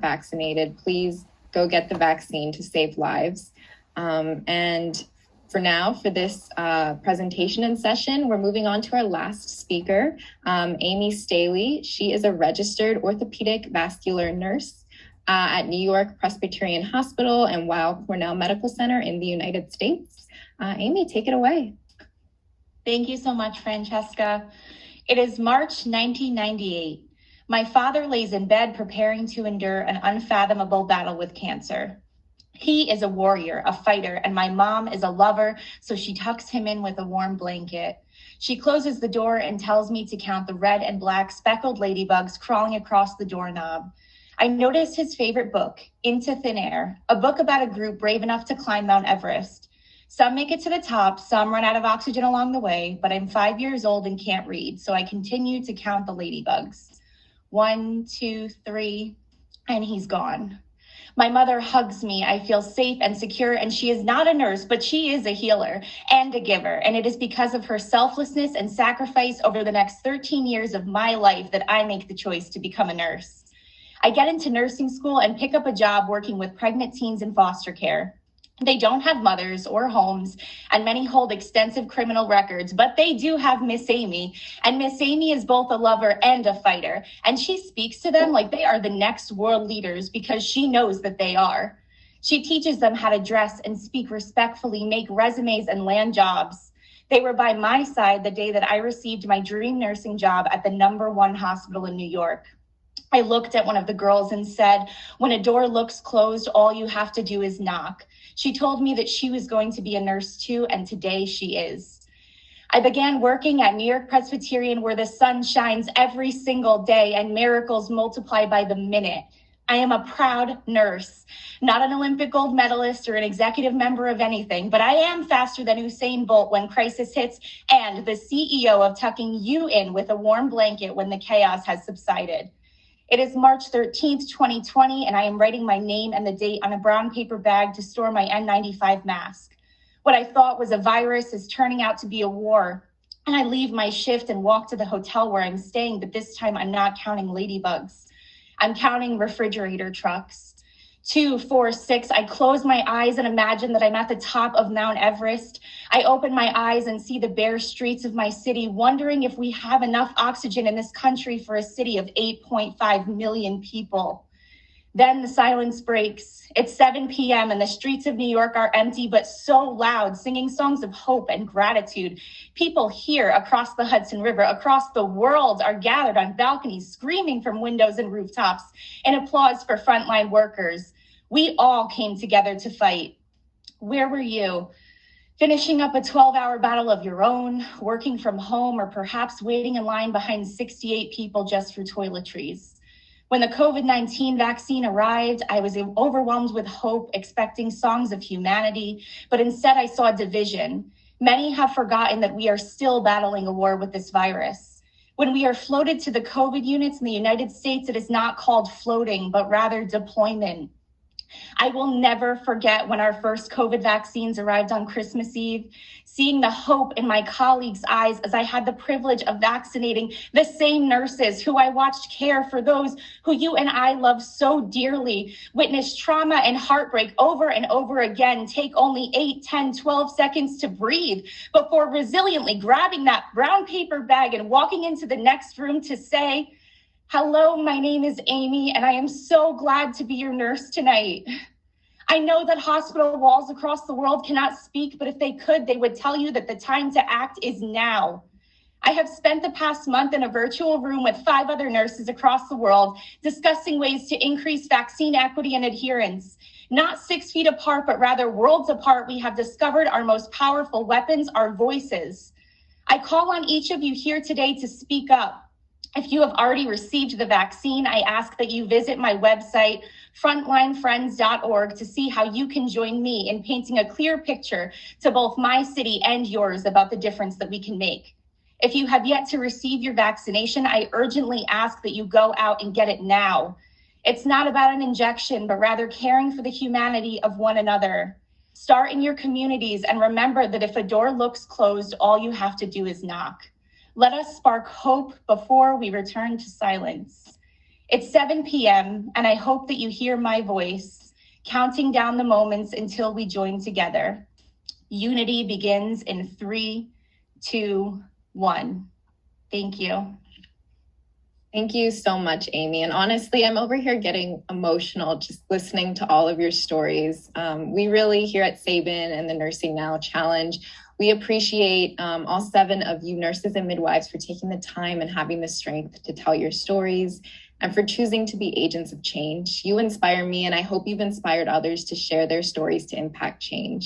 vaccinated, please go get the vaccine to save lives. And for now, for this presentation and session, we're moving on to our last speaker, Amy Staley. She is a registered orthopedic vascular nurse at New York Presbyterian Hospital and Weill Cornell Medical Center in the United States. Amy, take it away. Thank you so much, Francesca. It is March 1998. My father lays in bed preparing to endure an unfathomable battle with cancer. He is a warrior, a fighter, and my mom is a lover, so she tucks him in with a warm blanket. She closes the door and tells me to count the red and black speckled ladybugs crawling across the doorknob. I noticed his favorite book, Into Thin Air, a book about a group brave enough to climb Mount Everest. Some make it to the top, some run out of oxygen along the way, but I'm 5 years old and can't read, so I continue to count the ladybugs. 1, 2, 3, and he's gone. My mother hugs me. I feel safe and secure, and she is not a nurse, but she is a healer and a giver, and it is because of her selflessness and sacrifice over the next 13 years of my life that I make the choice to become a nurse. I get into nursing school and pick up a job working with pregnant teens in foster care. They don't have mothers or homes, and many hold extensive criminal records, but they do have Miss Amy, and Miss Amy is both a lover and a fighter, and she speaks to them like they are the next world leaders because she knows that they are. She teaches them how to dress and speak respectfully, make resumes, and land jobs. They were by my side the day that I received my dream nursing job at the #1 hospital in New York. I looked at one of the girls and said, "When a door looks closed, all you have to do is knock." She told me that she was going to be a nurse too, and today she is. I began working at New York Presbyterian, where the sun shines every single day and miracles multiply by the minute. I am a proud nurse, not an Olympic gold medalist or an executive member of anything, but I am faster than Usain Bolt when crisis hits and the CEO of tucking you in with a warm blanket when the chaos has subsided. It is March 13th, 2020, and I am writing my name and the date on a brown paper bag to store my N95 mask. What I thought was a virus is turning out to be a war, and I leave my shift and walk to the hotel where I'm staying, but this time I'm not counting ladybugs. I'm counting refrigerator trucks. 2, 4, 6. I close my eyes and imagine that I'm at the top of Mount Everest. I open my eyes and see the bare streets of my city, wondering if we have enough oxygen in this country for a city of 8.5 million people. Then the silence breaks. It's 7 p.m. and the streets of New York are empty, but so loud, singing songs of hope and gratitude. People here across the Hudson River, across the world, are gathered on balconies, screaming from windows and rooftops in applause for frontline workers. We all came together to fight. Where were you? Finishing up a 12-hour battle of your own, working from home, or perhaps waiting in line behind 68 people just for toiletries. When the COVID-19 vaccine arrived, I was overwhelmed with hope, expecting songs of humanity, but instead I saw division. Many have forgotten that we are still battling a war with this virus. When we are floated to the COVID units in the United States, it is not called floating, but rather deployment. I will never forget when our first COVID vaccines arrived on Christmas Eve, seeing the hope in my colleagues' eyes as I had the privilege of vaccinating the same nurses who I watched care for those who you and I love so dearly, witness trauma and heartbreak over and over again, take only 8, 10, 12 seconds to breathe before resiliently grabbing that brown paper bag and walking into the next room to say, "Hello, my name is Amy, and I am so glad to be your nurse tonight." I know that hospital walls across the world cannot speak, but if they could, they would tell you that the time to act is now. I have spent the past month in a virtual room with 5 other nurses across the world discussing ways to increase vaccine equity and adherence. Not 6 feet apart, but rather worlds apart, we have discovered our most powerful weapons, our voices. I call on each of you here today to speak up. If you have already received the vaccine, I ask that you visit my website, frontlinefriends.org, to see how you can join me in painting a clear picture to both my city and yours about the difference that we can make. If you have yet to receive your vaccination, I urgently ask that you go out and get it now. It's not about an injection, but rather caring for the humanity of one another. Start in your communities and remember that if a door looks closed, all you have to do is knock. Let us spark hope before we return to silence. It's 7 p.m., and I hope that you hear my voice, counting down the moments until we join together. Unity begins in 3, 2, 1. Thank you. Thank you so much, Amy. And honestly, I'm over here getting emotional just listening to all of your stories. We really, here at Sabin and the Nursing Now Challenge, we appreciate all 7 of you nurses and midwives for taking the time and having the strength to tell your stories and for choosing to be agents of change. You inspire me, and I hope you've inspired others to share their stories to impact change.